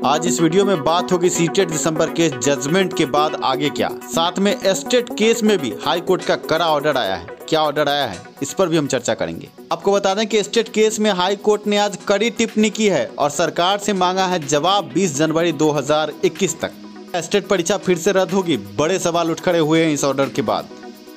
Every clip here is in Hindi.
आज इस वीडियो में बात होगी सीटेट दिसंबर केस जजमेंट के बाद आगे क्या, साथ में एस्टेट केस में भी हाई कोर्ट का कड़ा ऑर्डर आया है। क्या ऑर्डर आया है इस पर भी हम चर्चा करेंगे। आपको बता दें कि एस्टेट केस में हाई कोर्ट ने आज कड़ी टिप्पणी की है और सरकार से मांगा है जवाब 20 जनवरी 2021 तक। एस्टेट परीक्षा फिर से रद्द होगी, बड़े सवाल उठ खड़े हुए हैं इस ऑर्डर के बाद।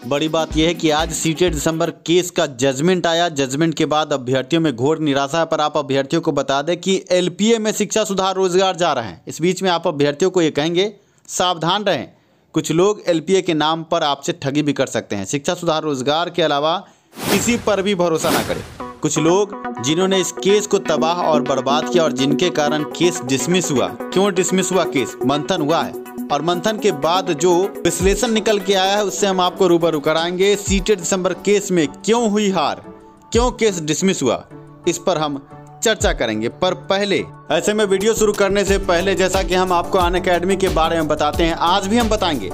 बड़ी बात यह है कि आज सीटेट दिसंबर केस का जजमेंट आया। जजमेंट के बाद अभ्यर्थियों में घोर निराशा है, पर आप अभ्यर्थियों को बता दें कि एलपीए में शिक्षा सुधार रोजगार जा रहे हैं। इस बीच में आप अभ्यर्थियों को ये कहेंगे सावधान रहें, कुछ लोग एलपीए के नाम पर आपसे ठगी भी कर सकते हैं। शिक्षा सुधार रोजगार के अलावा किसी पर भी भरोसा ना करें। कुछ लोग जिन्होंने इस केस को तबाह और बर्बाद किया और जिनके कारण केस डिसमिस हुआ। क्यों डिसमिस हुआ केस? मंथन हुआ है और मंथन के बाद जो विश्लेषण निकल के आया है उससे हम आपको रूबरू कराएंगे। सीटेट दिसंबर केस में क्यों हुई हार, क्यों केस डिसमिस हुआ, इस पर हम चर्चा करेंगे। पर पहले ऐसे में वीडियो शुरू करने से पहले जैसा कि हम आपको अनअकैडमी के बारे में बताते हैं, आज भी हम बताएंगे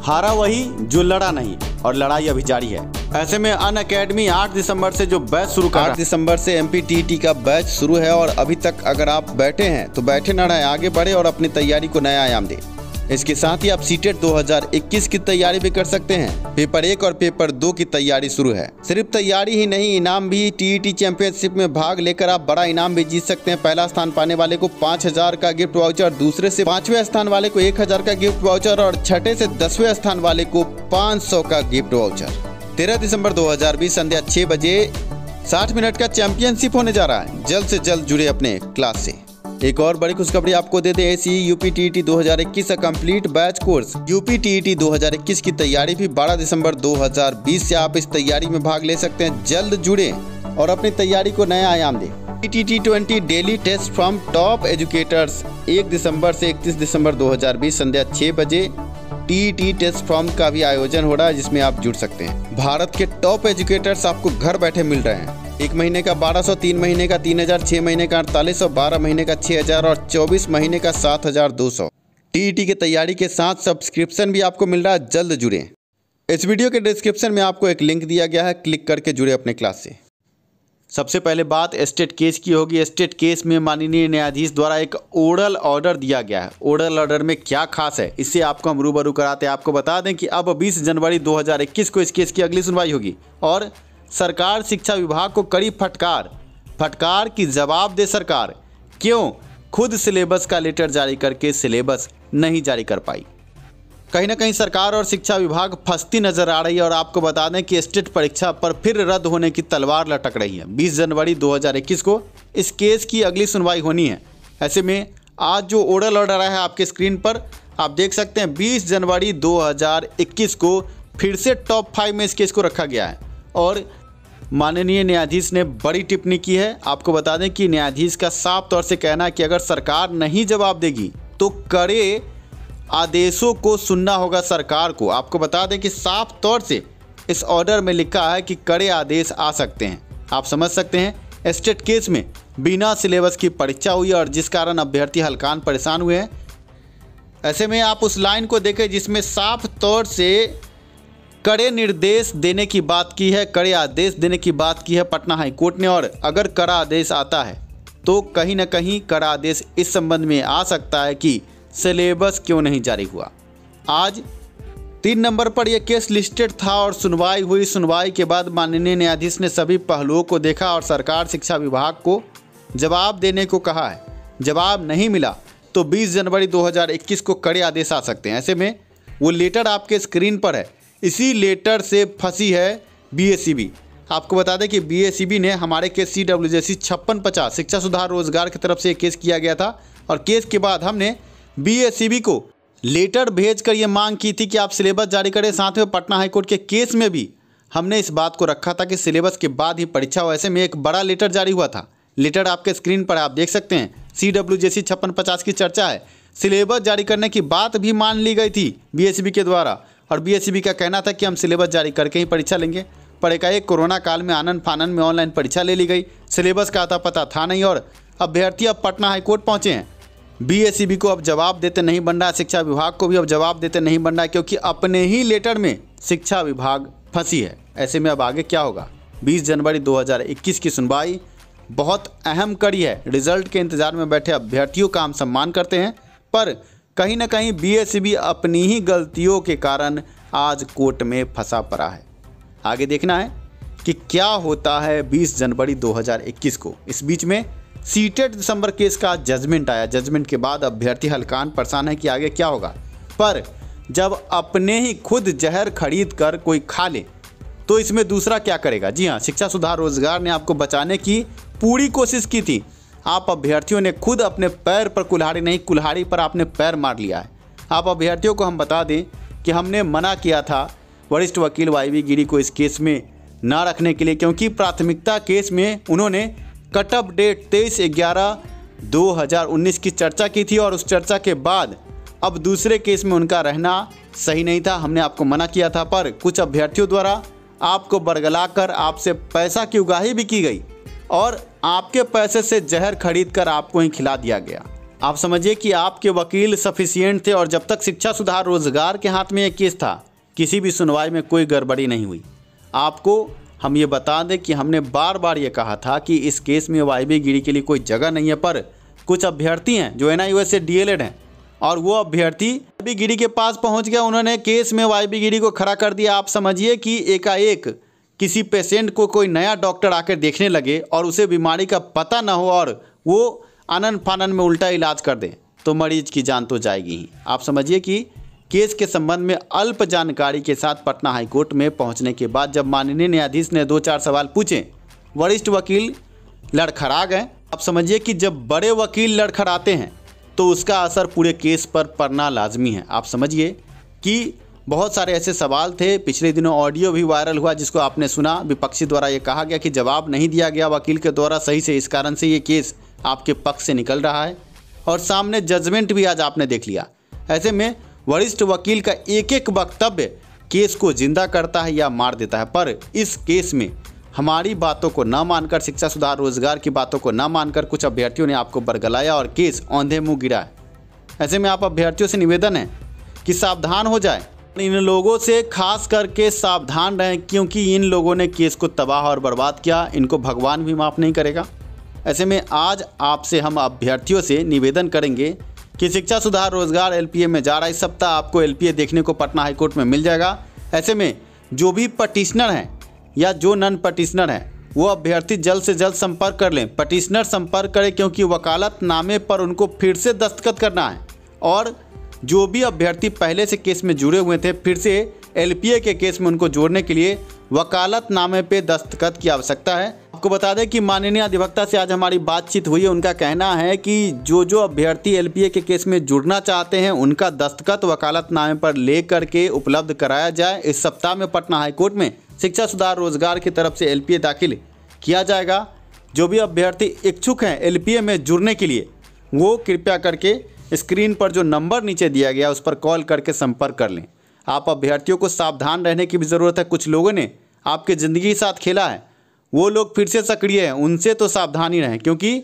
हारा वही जो लड़ा नहीं, और लड़ाई अभी जारी है। ऐसे में अनअकैडमी 8 दिसंबर से जो बैच शुरू कर 8 दिसंबर से एमपीटीईटी का बैच शुरू है और अभी तक अगर आप बैठे हैं तो बैठे न रहें, आगे बढ़े और अपनी तैयारी को नया आयाम दें। इसके साथ ही आप सीटेट 2021 की तैयारी भी कर सकते हैं। पेपर 1 और पेपर 2 की तैयारी शुरू है। सिर्फ तैयारी ही नहीं, इनाम भी। टीईटी चैंपियनशिप में भाग लेकर आप बड़ा इनाम भी जीत सकते हैं। पहला स्थान पाने वाले को 5000 का गिफ्ट वाउचर, दूसरे से 5वें स्थान वाले को 1000 का गिफ्ट वाउचर और छठे से 10वें स्थान वाले को 500 का गिफ्ट वाउचर। 13 दिसंबर 2020 संध्या 6 बजे 60 मिनट का चैंपियनशिप होने जा रहा है। जल्द से जल्द जुड़े अपने क्लास से। एक और बड़ी खुशखबरी आपको दे दें, ACE UPTET 2021 complete batch course UPTET 2021 की तैयारी भी 12 दिसंबर 2020 से आप इस तैयारी में भाग ले सकते हैं। जल्द जुड़ें और अपनी तैयारी को नया आयाम दें। टीटी20 daily test from top educators 1 दिसंबर से 31 दिसंबर 2020 संध्या 6 बजे टीटी टेस्ट फॉर्म का भी आयोजन हो रहा है, जिसमें आप जुड़ सकते हैं। भारत के टॉप एजुकेटर्स आपको घर बैठे मिल रहे हैं। 1 महीने का 1200, 3 महीने का 3000, 6 महीने का 4800, 12 महीने का 6000 और 24 महीने का 7200। टीईटी की तैयारी के साथ सब्सक्रिप्शन भी आपको मिल रहा है। जल्द जुड़ें। इस वीडियो के डिस्क्रिप्शन में आपको एक लिंक दिया गया है, क्लिक करके जुड़े अपने क्लास से। सबसे पहले बात एस्टेट केस की होगी। एस्टेट केस में माननीय न्यायाधीश द्वारा एक ओरल ऑर्डर दिया गया है। ओरल ऑर्डर में क्या खास है, इससे आपको हम रूबरू कराते हैं। आपको बता दें कि अब 20 जनवरी 2021 को इस केस की अगली सुनवाई होगी और सरकार शिक्षा विभाग को कड़ी फटकार की जवाब दे सरकार। क्यों? खुद सिलेबस का लेटर जारी करके सिलेबस नहीं जारी कर पाई। कहीं ना कहीं सरकार और शिक्षा विभाग फंसती नजर आ रही है और आपको बता दें कि एस्टेट परीक्षा पर फिर रद्द होने की तलवार लटक रही है। 20 जनवरी 2021 को इस केस की अगली सुनवाई होनी है। ऐसे में आज जो ओरल ऑर्डर आया है आपके स्क्रीन पर आप देख सकते हैं, 20 जनवरी 2021 को फिर से टॉप 5 में इस केस को रखा गया है और माननीय न्यायाधीश ने बड़ी टिप्पणी की है। आपको बता दें कि न्यायाधीश का साफ तौर से कहना है कि अगर सरकार नहीं जवाब देगी तो कड़े आदेशों को सुनना होगा सरकार को। आपको बता दें कि साफ तौर से इस ऑर्डर में लिखा है कि कड़े आदेश आ सकते हैं। आप समझ सकते हैं, एस्टेट केस में बिना सिलेबस की परीक्षा हुई और जिस कारण अभ्यर्थी हल्कान परेशान हुए हैं। ऐसे में आप उस लाइन को देखें जिसमें साफ तौर से कड़े निर्देश देने की बात की है, कड़े आदेश देने की बात की है पटना हाई कोर्ट ने। और अगर कड़ा आदेश आता है तो कहीं ना कहीं कड़ा आदेश इस संबंध में आ सकता है कि सिलेबस क्यों नहीं जारी हुआ। आज 3 नंबर पर यह केस लिस्टेड था और सुनवाई हुई। सुनवाई के बाद माननीय न्यायाधीश ने सभी पहलुओं को देखा और सरकार शिक्षा विभाग को जवाब देने को कहा है। जवाब नहीं मिला तो 20 जनवरी 2021 को कड़े आदेश आ सकते हैं। ऐसे में वो लेटर आपके स्क्रीन पर है। इसी लेटर से फंसी है बीएसईबी। आपको बता दें कि बीएसईबी ने हमारे केस CWJC 5650 शिक्षा सुधार रोजगार की तरफ से केस किया गया था और केस के बाद हमने बीएसईबी को लेटर भेजकर ये मांग की थी कि आप सिलेबस जारी करें। साथ में पटना हाईकोर्ट के केस में भी हमने इस बात को रखा था कि सिलेबस के बाद ही परीक्षा हो। ऐसे में एक बड़ा लेटर जारी हुआ था। लेटर आपके स्क्रीन पर आप देख सकते हैं। CWJC 5650 की चर्चा है। सिलेबस जारी करने की बात भी मान ली गई थी बीएसईबी के द्वारा और बीएसईबी का कहना था कि हम सिलेबस जारी करके ही परीक्षा लेंगे। पर एकाएक कोरोना काल में आनन फानन में ऑनलाइन परीक्षा ले ली गई। सिलेबस का आता पता था नहीं और अभ्यर्थी अब पटना हाईकोर्ट पहुंचे हैं। बीएसईबी को अब जवाब देते नहीं बन रहा है, शिक्षा विभाग को भी अब जवाब देते नहीं बन रहा है, क्योंकि अपने ही लेटर में शिक्षा विभाग फंसी है। ऐसे में अब आगे क्या होगा? 20 जनवरी 2021 की सुनवाई बहुत अहम कड़ी है। रिजल्ट के इंतज़ार में बैठे अभ्यर्थियों का हम सम्मान करते हैं, पर कहीं ना कहीं बीएसईबी अपनी ही गलतियों के कारण आज कोर्ट में फंसा पड़ा है। आगे देखना है कि क्या होता है 20 जनवरी 2021 को। इस बीच में सीटेट दिसंबर केस का जजमेंट आया। जजमेंट के बाद अभ्यर्थी हलकान परेशान है कि आगे क्या होगा, पर जब अपने ही खुद जहर खरीद कर कोई खा ले तो इसमें दूसरा क्या करेगा। जी हाँ, शिक्षा सुधार रोजगार ने आपको बचाने की पूरी कोशिश की थी। आप अभ्यर्थियों ने खुद अपने पैर पर कुल्हाड़ी नहीं, कुल्हाड़ी पर आपने पैर मार लिया है। आप अभ्यर्थियों को हम बता दें कि हमने मना किया था वरिष्ठ वकील वाईवी गिरी को इस केस में ना रखने के लिए, क्योंकि प्राथमिकता केस में उन्होंने कट ऑफ डेट 23/11/2019 की चर्चा की थी और उस चर्चा के बाद अब दूसरे केस में उनका रहना सही नहीं था। हमने आपको मना किया था, पर कुछ अभ्यर्थियों द्वारा आपको बरगलाकर आपसे पैसा की उगाही भी की गई और आपके पैसे से जहर खरीद कर आपको ही खिला दिया गया। आप समझिए कि आपके वकील सफिशिएंट थे और जब तक शिक्षा सुधार रोजगार के हाथ में यह केस था, किसी भी सुनवाई में कोई गड़बड़ी नहीं हुई। आपको हम ये बता दें कि हमने बार बार ये कहा था कि इस केस में वाईवी गिरी के लिए कोई जगह नहीं है, पर कुछ अभ्यर्थी हैं जो NIOS से DLED हैं और वो अभ्यर्थी वाईवी गिरी के पास पहुंच गया। उन्होंने केस में वाईवी गिरी को खड़ा कर दिया। आप समझिए कि एकाएक किसी पेशेंट को कोई नया डॉक्टर आकर देखने लगे और उसे बीमारी का पता ना हो और वो आनन फानन में उल्टा इलाज कर दें तो मरीज की जान तो जाएगी ही। आप समझिए कि केस के संबंध में अल्प जानकारी के साथ पटना हाईकोर्ट में पहुंचने के बाद जब माननीय न्यायाधीश ने 2-4 सवाल पूछे, वरिष्ठ वकील लड़खड़ा गए। आप समझिए कि जब बड़े वकील लड़खड़ाते हैं तो उसका असर पूरे केस पर पड़ना लाजमी है। आप समझिए कि बहुत सारे ऐसे सवाल थे। पिछले दिनों ऑडियो भी वायरल हुआ जिसको आपने सुना। विपक्षी द्वारा ये कहा गया कि जवाब नहीं दिया गया वकील के द्वारा सही से, इस कारण से ये केस आपके पक्ष से निकल रहा है और सामने जजमेंट भी आज आपने देख लिया। ऐसे में वरिष्ठ वकील का एक एक वक्तव्य केस को जिंदा करता है या मार देता है, पर इस केस में हमारी बातों को ना मानकर, शिक्षा सुधार रोजगार की बातों को ना मानकर कुछ अभ्यर्थियों ने आपको बरगलाया और केस औंधे मुंह गिरा है। ऐसे में आप अभ्यर्थियों से निवेदन है कि सावधान हो जाए। इन लोगों से खास करके सावधान रहें, क्योंकि इन लोगों ने केस को तबाह और बर्बाद किया। इनको भगवान भी माफ़ नहीं करेगा। ऐसे में आज आपसे हम अभ्यर्थियों से निवेदन करेंगे कि शिक्षा सुधार रोजगार LPA में जा रहा है। इस सप्ताह आपको LPA देखने को पटना हाईकोर्ट में मिल जाएगा। ऐसे में जो भी पटिशनर हैं या जो नॉन पटिशनर हैं वो अभ्यर्थी जल्द से जल्द संपर्क कर लें। पटिशनर संपर्क करें क्योंकि वकालतनामे पर उनको फिर से दस्तखत करना है और जो भी अभ्यर्थी पहले से केस में जुड़े हुए थे फिर से LPA के केस में उनको जोड़ने के लिए वकालतनामे पे दस्तखत की आवश्यकता है। आपको बता दें कि माननीय अधिवक्ता से आज हमारी बातचीत हुई है। उनका कहना है कि जो अभ्यर्थी LPA के केस में जुड़ना चाहते हैं उनका दस्तखत वकालतनामे पर ले करके उपलब्ध कराया जाए। इस सप्ताह में पटना हाईकोर्ट में शिक्षा सुधार रोजगार की तरफ से LPA दाखिल किया जाएगा। जो भी अभ्यर्थी इच्छुक हैं LPA में जुड़ने के लिए वो कृपया करके स्क्रीन पर जो नंबर नीचे दिया गया उस पर कॉल करके संपर्क कर लें। आप अभ्यर्थियों को सावधान रहने की भी ज़रूरत है। कुछ लोगों ने आपकी ज़िंदगी के साथ खेला है, वो लोग फिर से सक्रिय हैं, उनसे तो सावधानी रहें, क्योंकि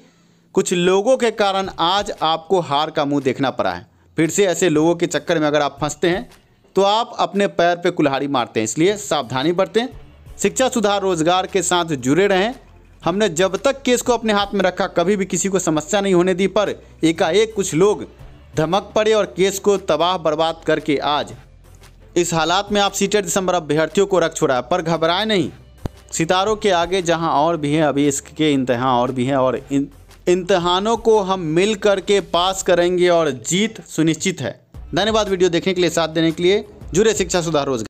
कुछ लोगों के कारण आज आपको हार का मुंह देखना पड़ा है। फिर से ऐसे लोगों के चक्कर में अगर आप फंसते हैं तो आप अपने पैर पे कुल्हाड़ी मारते हैं, इसलिए सावधानी बरतें। शिक्षा सुधार रोजगार के साथ जुड़े रहें। हमने जब तक केस को अपने हाथ में रखा कभी भी किसी को समस्या नहीं होने दी, पर एकाएक कुछ लोग धमक पड़े और केस को तबाह बर्बाद करके आज इस हालात में आप सीटेट दिसंबर अभ्यर्थियों को रख छोड़ा। पर घबराएं नहीं, सितारों के आगे जहां और भी हैं अभी इसके इम्तहान और भी हैं और इन इम्तहानों को हम मिल करके पास करेंगे और जीत सुनिश्चित है। धन्यवाद वीडियो देखने के लिए, साथ देने के लिए। जुड़े शिक्षा सुधार रोजगार।